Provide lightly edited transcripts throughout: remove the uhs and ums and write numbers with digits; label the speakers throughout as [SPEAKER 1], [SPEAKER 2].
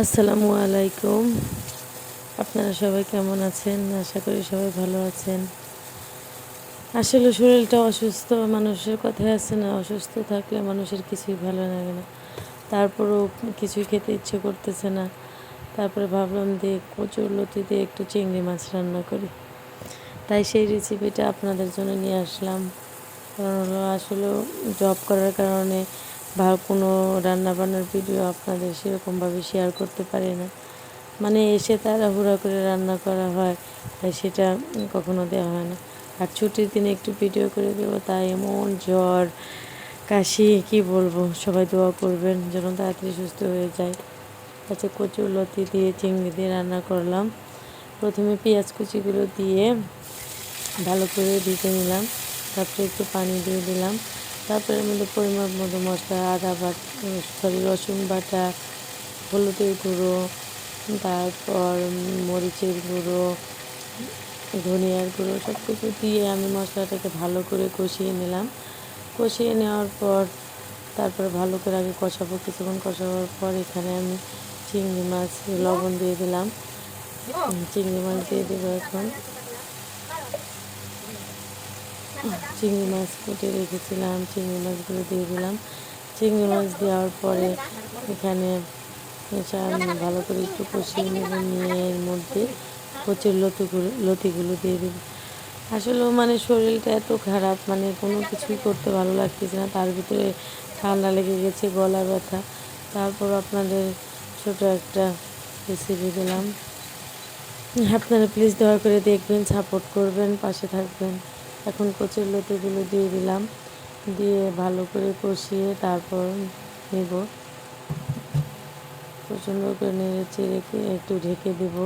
[SPEAKER 1] আসসালামু আলাইকুম। আপনারা সবাই কেমন আছেন? আশা করি সবাই ভালো আছেন। আসলে শরীরটা অসুস্থ, মানুষের কথাই আছে না, অসুস্থ থাকলে মানুষের কিছুই ভালো লাগে না। তারপরেও কিছুই খেতে ইচ্ছে করতেছে না। তারপরে ভাবলাম যে কচুরলতি দিয়ে একটু চিংড়ি মাছ রান্না করি। তাই সেই রেসিপিটা আপনাদের জন্য নিয়ে আসলাম। কারণ হলো আসলেও জব করার কারণে কোনো রান্নাবান্নার ভিডিও আপনাদের সেরকমভাবে শেয়ার করতে পারি না। মানে এসে তাড়াহুড়া করে রান্না করা হয়, তাই সেটা কখনো দেওয়া হয় না। আর ছুটির দিনে একটু ভিডিও করে দেবো, তাই এমন জ্বর কাশি কি বলবো। সবাই দোয়া করবেন যেন তাড়াতাড়ি সুস্থ হয়ে যায়। আচ্ছা, কচুরলতি দিয়ে চিংড়ি দিয়ে রান্না করলাম। প্রথমে পেঁয়াজ কুচিগুলো দিয়ে ভালো করে ভেজে নিলাম, তারপরে একটু পানি দিয়ে দিলাম। তারপরে এর মধ্যে পরিমাণ মতো মশলা, রসুন বাটা, হলুদের গুঁড়ো, তারপর মরিচের গুঁড়ো, ধনিয়ার গুঁড়ো সব কিছু দিয়ে আমি মশলাটাকে ভালো করে কষিয়ে নিলাম। কষিয়ে নেওয়ার পর তারপরে ভালো করে আগে কষাবো। কিছুক্ষণ কষাবার পর এখানে আমি চিংড়ি মাছ লবণ দিয়ে দিলাম। চিংড়ি মাছ দিয়ে দেবো এখন। চিংড়ি মাছ কেটে রেখেছিলাম, চিংড়ি মাছগুলো দিয়ে দিলাম। চিংড়ি মাছ দেওয়ার পরে এখানে ভালো করে একটু কষিয়ে নেব, নিয়ে এর মধ্যে কচুর লতিগুলো দিয়ে দেবো। আসলেও মানে শরীরটা এত খারাপ, মানে কোনো কিছুই করতে ভালো লাগতেছে না। তার ভিতরে ঠান্ডা লেগে গেছে, গলা ব্যথা। তারপর আপনাদের ছোটো একটা রেসিপি দিলাম। আপনারা প্লিজ দয়া করে দেখবেন, সাপোর্ট করবেন, পাশে থাকবেন। এখন কচুর লতিগুলো দিয়ে দিলাম, দিয়ে ভালো করে কষিয়ে তারপর নেব। সুন্দর করে নেড়ে চেড়ে একটু ঢেকে দেব,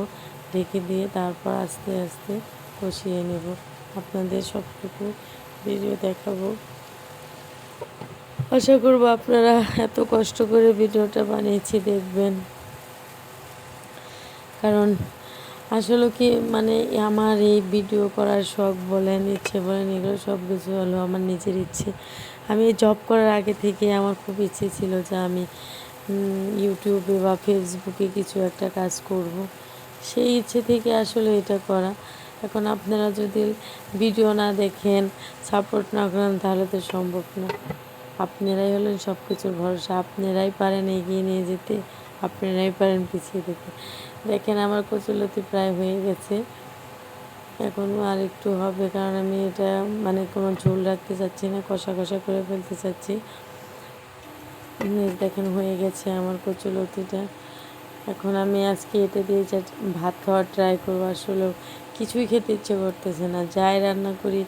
[SPEAKER 1] ঢেকে দিয়ে তারপর আস্তে আস্তে কষিয়ে নেব। আপনাদের সবটুকু ভিডিও দেখাবো। আশা করব আপনারা এত কষ্ট করে ভিডিওটা বানিয়েছি দেখবেন। কারণ আসলে কি মানে আমার এই ভিডিও করার শখ বলেন, ইচ্ছে বলেন, এগুলো সব কিছু হলো আমার নিজের ইচ্ছে। আমি জব করার আগে থেকে আমার খুব ইচ্ছে ছিল যে আমি ইউটিউবে বা ফেসবুকে কিছু একটা কাজ করব। সেই ইচ্ছে থেকে আসলে এটা করা। এখন আপনারা যদি ভিডিও না দেখেন, সাপোর্ট না করেন, তাহলে তো সম্ভব না। আপনারাই হলেন সব কিছুর ভরসা, আপনারাই পারেন এগিয়ে নিয়ে যেতে, আপনারাই পারেন পিছিয়ে দিতে। দেখেন আমার কচুরলতি প্রায় হয়ে গেছে, এখনও আর একটু হবে, কারণ আমি এটা মানে কোনো ঝোল রাখতে চাচ্ছি না, কষা কষা করে ফেলতে চাচ্ছি। দেখেন হয়ে গেছে আমার কচুরলতিটা। এখন আমি আজকে এটা দিয়ে ভাত খাওয়ার ট্রাই করবো। আসলেও কিছুই খেতে ইচ্ছে করতেছে না, যাই রান্না করি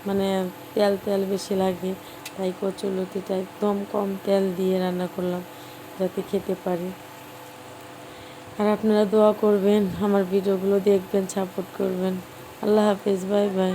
[SPEAKER 1] মানে তেল তেল বেশি লাগে। তাই কচুরলতিটা একদম কম তেল দিয়ে রান্না করলাম যাতে খেতে পারি। আর আপনারা দোয়া করবেন, আমার ভিডিওগুলো দেখবেন, সাপোর্ট করবেন। আল্লাহ হাফেজ, বাই বাই।